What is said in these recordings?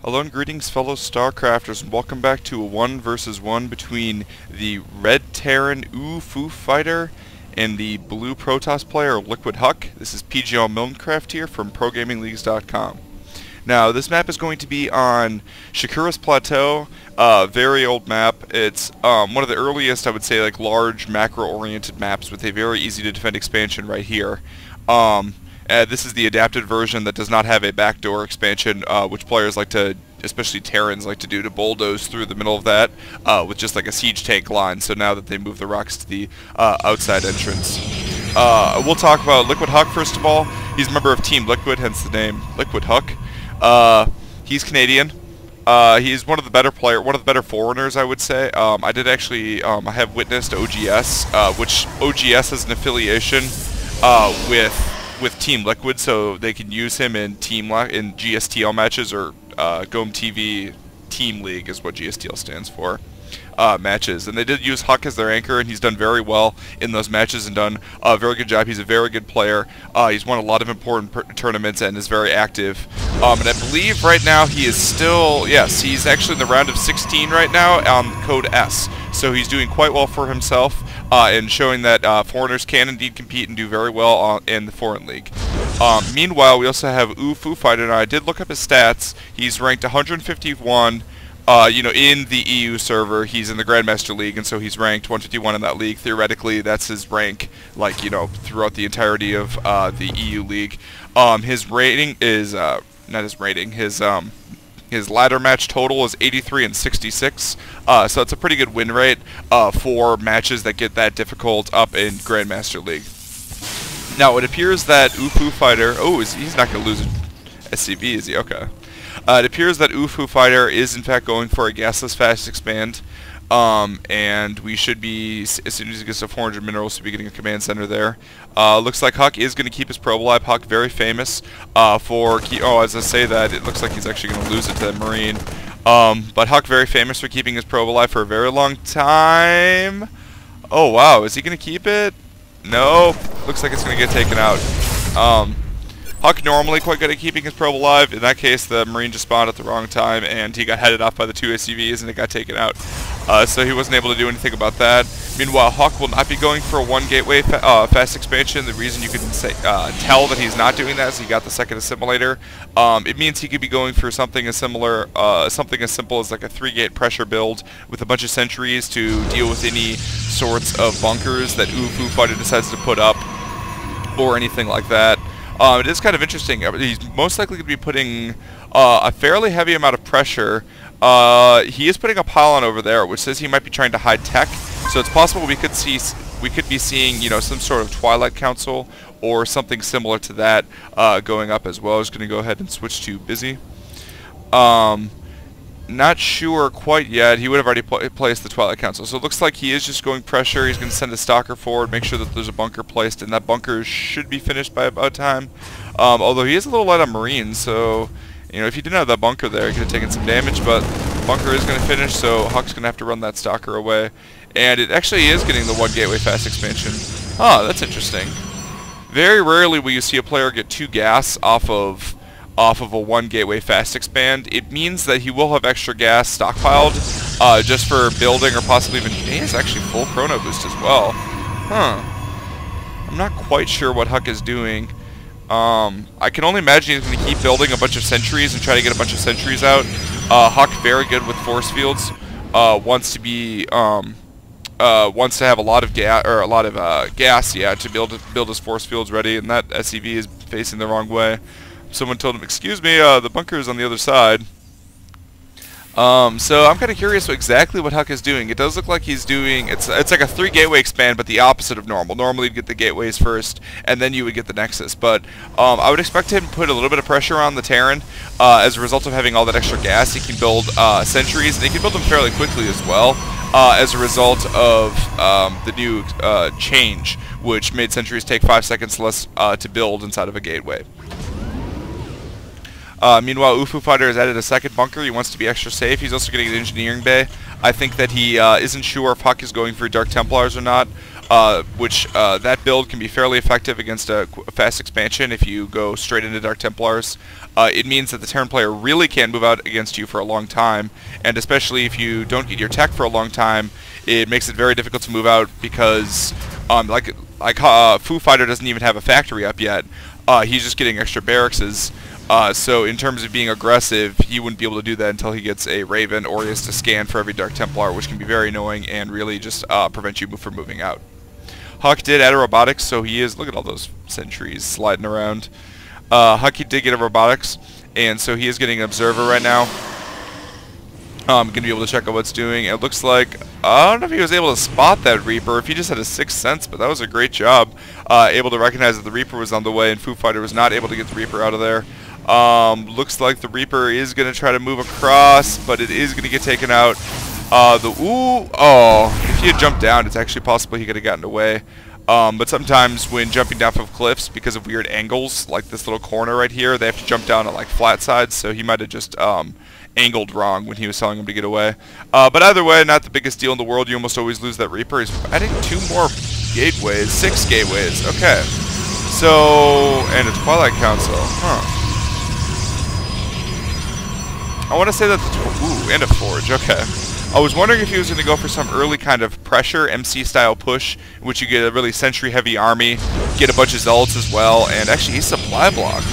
Hello and greetings, fellow StarCrafters, and welcome back to a 1 versus 1 between the Red Terran OoFooFighter and the Blue Protoss player LiquidHuk. This is PGL Milncraft here from ProGamingLeagues.com. Now, this map is going to be on Shakuras Plateau, very old map. It's one of the earliest, I would say, like large macro-oriented maps with a very easy-to-defend expansion right here. This is the adapted version that does not have a backdoor expansion, which players like to, especially Terrans, like to do to bulldoze through the middle of that with just like a siege tank line. So now that they move the rocks to the outside entrance. We'll talk about LiquidHuk first of all. He's a member of Team Liquid, hence the name LiquidHuk. He's Canadian. He's one of the better foreigners, I would say. I did actually, I have witnessed OGS, which OGS has an affiliation with Team Liquid, so they can use him in GSTL matches, or GOM-TV Team League is what GSTL stands for, matches. And they did use Huk as their anchor, and he's done very well in those matches and done a very good job. He's a very good player. He's won a lot of important tournaments and is very active. And I believe right now he is still, yes, he's actually in the round of 16 right now on code S. So he's doing quite well for himself. And showing that foreigners can indeed compete and do very well in the foreign league. Meanwhile, we also have OoFooFighter, and I did look up his stats. He's ranked 151, in the EU server. He's in the Grandmaster League, and so he's ranked 151 in that league. Theoretically, that's his rank, throughout the entirety of the EU league. His rating is, his ladder match total is 83 and 66, so it's a pretty good win rate for matches that get that difficult up in Grandmaster League. Now, it appears that OoFooFighter... he's not going to lose an SCV, is he? Okay. It appears that OoFooFighter is, in fact, going for a gasless fast expand, and we should be, as soon as he gets to 400 minerals, we'll be getting a command center there. Looks like Huk is going to keep his probe alive. Huk, very famous as I say that, it looks like he's actually going to lose it to the Marine. But Huk, very famous for keeping his probe alive for a very long time. Oh, wow, is he going to keep it? No, looks like it's going to get taken out. Huk normally quite good at keeping his probe alive. In that case, the Marine just spawned at the wrong time, and he got headed off by the two SCVs, and it got taken out. So he wasn't able to do anything about that. Meanwhile, Huk will not be going for a one gateway fast expansion. The reason you can tell that he's not doing that is he got the second assimilator. It means he could be going for something as simple as like a 3-gate pressure build with a bunch of sentries to deal with any sorts of bunkers that OoFooFighter decides to put up, or anything like that. It is kind of interesting. He's most likely going to be putting a fairly heavy amount of pressure. He is putting a pylon over there, which says he might be trying to hide tech. So it's possible we could be seeing, some sort of Twilight Council or something similar to that going up as well. I was going to go ahead and switch to busy. Not sure quite yet. He would have already placed the Twilight Council. So it looks like he is just going pressure. He's going to send a stalker forward, make sure that there's a bunker placed, and that bunker should be finished by about time. Although he is a little light on Marines, so if he didn't have that bunker there, he could have taken some damage, but the bunker is going to finish, so Huk's going to have to run that stalker away. And it actually is getting the one gateway fast expansion. Oh, that's interesting. Very rarely will you see a player get 2 gas off of a 1 gateway fast expand. It means that he will have extra gas stockpiled just for building, or possibly even... He has actually full chrono boost as well. I'm not quite sure what Huk is doing. I can only imagine he's going to keep building a bunch of sentries and try to get a bunch of sentries out. Huk, very good with force fields. Wants to have a lot of gas, to build his force fields ready, and that SCV is facing the wrong way. Someone told him, excuse me, the bunker is on the other side. So I'm kind of curious exactly what Huk is doing. It does look like he's doing, it's like a 3 gateway expand, but the opposite of normal. Normally you'd get the gateways first, and then you would get the Nexus. But I would expect him to put a little bit of pressure on the Terran. As a result of having all that extra gas, he can build sentries, and he can build them fairly quickly as well, as a result of the new change, which made sentries take 5 seconds less to build inside of a gateway. Meanwhile, OoFooFighter has added a second bunker. He wants to be extra safe. He's also getting an engineering bay. I think that he isn't sure if Huk is going for Dark Templars or not. which that build can be fairly effective against a fast expansion if you go straight into Dark Templars. It means that the Terran player really can't move out against you for a long time, and especially if you don't get your tech for a long time, it makes it very difficult to move out because, OoFooFighter doesn't even have a factory up yet. He's just getting extra barracks. So in terms of being aggressive, he wouldn't be able to do that until he gets a Raven, or he has to scan for every Dark Templar, which can be very annoying and really just prevent you from moving out. Huk did add a robotics, so he is, look at all those sentries sliding around. Huk did get a robotics, and so he is getting an observer right now. Going to be able to check out what's doing. It looks like, I don't know if he was able to spot that Reaper, if he just had a sixth sense, but that was a great job. Able to recognize that the Reaper was on the way, and OoFooFighter was not able to get the Reaper out of there. Looks like the Reaper is going to try to move across, but it is going to get taken out. If he had jumped down, it's actually possible he could have gotten away. But sometimes when jumping down from cliffs, because of weird angles, like this little corner right here, they have to jump down on like flat sides, so he might have just angled wrong when he was telling him to get away. But either way, not the biggest deal in the world. You almost always lose that Reaper. He's adding 2 more gateways, 6 gateways. Okay. So, and a Twilight Council. Huh. I want to say that the and a Forge. Okay. I was wondering if he was going to go for some early kind of pressure, MC-style push, in which you get a really sentry-heavy army, get a bunch of zealots as well, and actually he's supply blocked.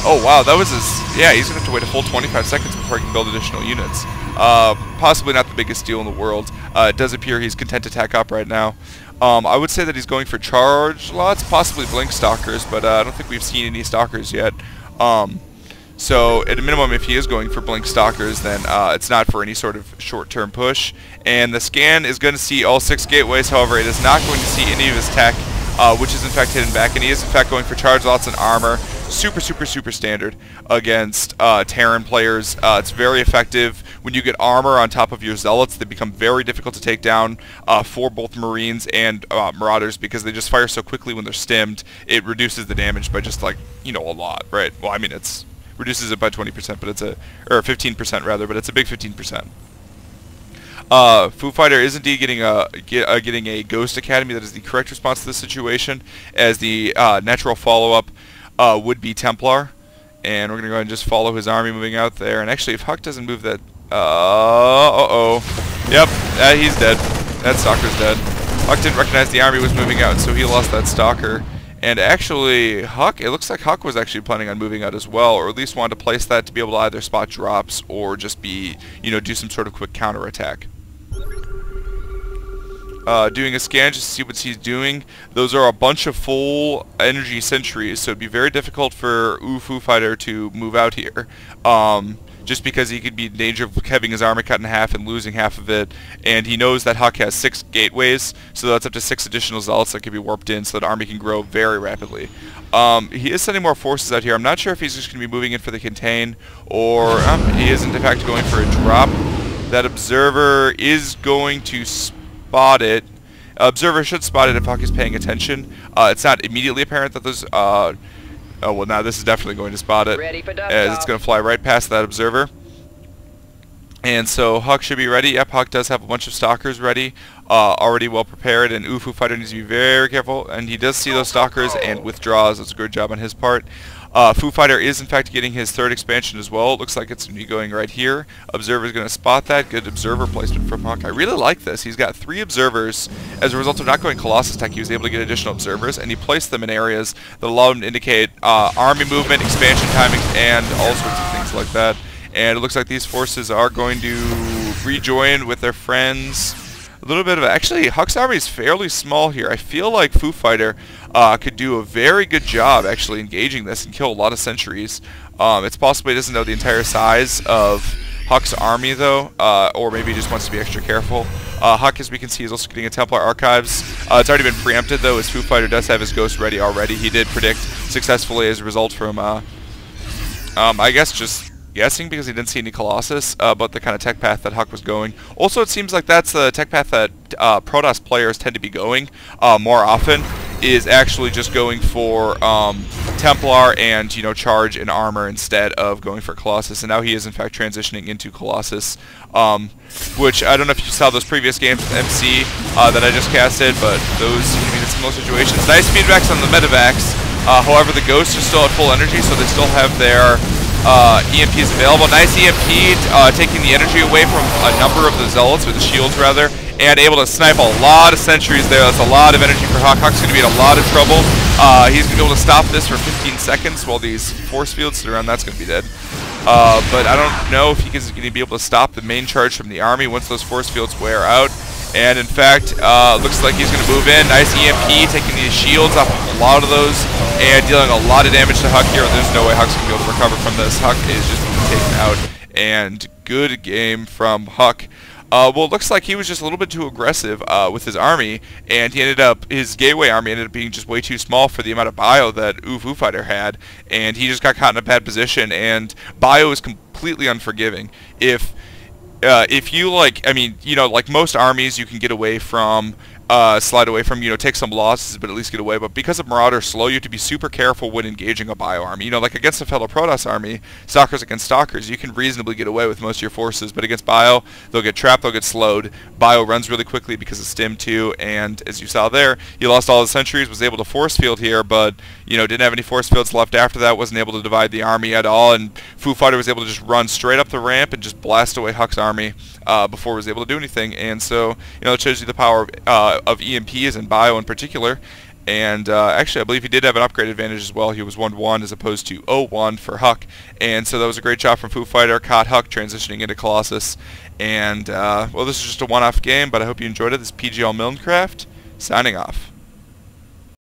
Oh wow, that was his, yeah, he's going to have to wait a full 25 seconds before he can build additional units. Possibly not the biggest deal in the world. It does appear he's content to tack up right now. I would say that he's going for charge lots, possibly blink stalkers, but I don't think we've seen any stalkers yet. So, at a minimum, if he is going for blink stalkers, then it's not for any sort of short-term push. And the scan is going to see all 6 gateways, however, it is not going to see any of his tech, which is in fact hidden back. And he is in fact going for charge lots and armor. Super standard against Terran players. It's very effective. When you get armor on top of your zealots, they become very difficult to take down for both Marines and Marauders, because they just fire so quickly when they're stimmed. It reduces the damage by just, like, you know, a lot, right? Well, I mean, it's reduces it by 20%, but it's or 15% rather, but it's a big 15%. OoFooFighter is indeed getting a Ghost Academy. That is the correct response to this situation, as the natural follow-up would be Templar. And we're going to go ahead and just follow his army moving out there. And actually, if Huk doesn't move that... Yep, he's dead. That Stalker's dead. Huk didn't recognize the army was moving out, so he lost that Stalker. And actually, Huk, it looks like Huk was actually planning on moving out as well, or at least wanted to place that to be able to either spot drops or just be, you know, do some sort of quick counterattack. Doing a scan just to see what he's doing. Those are a bunch of full energy sentries, so it'd be very difficult for OoFooFighter to move out here. Just because he could be in danger of having his armor cut in half and losing half of it. And he knows that Huk has 6 gateways, so that's up to 6 additional zealots that can be warped in, so that army can grow very rapidly. He is sending more forces out here. I'm not sure if he's just going to be moving in for the contain, or he isn't in fact going for a drop. That observer is going to spot it. Observer should spot it if Huk is paying attention. It's not immediately apparent that those... oh, well, now this is definitely going to spot it, as it's going to fly right past that observer. And so Huk should be ready. Yep, Huk does have a bunch of stalkers ready, already well prepared, and OoFooFighter needs to be very careful. And he does see those stalkers and withdraws. That's a good job on his part. OoFooFighter is in fact getting his 3rd expansion as well. It looks like it's going to be going right here. Observer is going to spot that. Good observer placement from Huk. I really like this. He's got 3 observers. As a result of not going Colossus Tech, he was able to get additional observers, and he placed them in areas that allow him to indicate army movement, expansion timings, and all sorts of things like that. And it looks like these forces are going to rejoin with their friends. A little bit of... Actually, Huk's army is fairly small here. I feel like OoFooFighter could do a very good job actually engaging this and kill a lot of sentries. It's possible he doesn't know the entire size of Huk's army, though, or maybe he just wants to be extra careful. Huk, as we can see, is also getting a Templar Archives. It's already been preempted, though, as OoFooFighter does have his Ghost ready already. He did predict successfully as a result from, I guess, just guessing because he didn't see any Colossus, but the kind of tech path that Huk was going. Also, it seems like that's the tech path that Protoss players tend to be going more often, is actually just going for Templar and, you know, charge and armor instead of going for Colossus, and now he is in fact transitioning into Colossus, which I don't know if you saw those previous games with MC that I just casted, but those seem to be in similar situations. Nice feedbacks on the medevacs. However, the ghosts are still at full energy, so they still have their EMPs available. Nice EMP, taking the energy away from a number of the zealots, or the shields rather, and able to snipe a lot of sentries there. That's a lot of energy for Huck. Huck's going to be in a lot of trouble. He's going to be able to stop this for 15 seconds while these force fields sit around. That's going to be dead. But I don't know if he's going to be able to stop the main charge from the army once those force fields wear out. And in fact, looks like he's going to move in. Nice EMP, taking these shields off a lot of those, and dealing a lot of damage to Huck here. There's no way Huck's going to be able to recover from this. Huck is just being taken out, and good game from Huck. Well, it looks like he was just a little bit too aggressive with his army, and he ended up, his gateway army ended up being just way too small for the amount of bio that OoFooFighter had, and he just got caught in a bad position, and bio is completely unforgiving. If you, like, I mean, you know, like most armies, you can get away from, slide away from, you know, take some losses, but at least get away. But because of Marauder's slow, you have to be super careful when engaging a bio army. You know, like against a fellow Protoss army, Stalkers against Stalkers, you can reasonably get away with most of your forces. But against bio, they'll get trapped, they'll get slowed. Bio runs really quickly because of Stim 2, and as you saw there, he lost all his sentries, was able to force field here, but, you know, didn't have any force fields left after that, wasn't able to divide the army at all, and OoFooFighter was able to just run straight up the ramp and just blast away Huck's army before he was able to do anything. And so, you know, it shows you the power of EMPs and bio in particular. And actually, I believe he did have an upgrade advantage as well. He was 1-1 as opposed to 0-1 for Huck. And so that was a great job from OoFooFighter. Caught Huck transitioning into Colossus. And, well, this is just a one-off game, but I hope you enjoyed it. This is PGL Milncraft, signing off.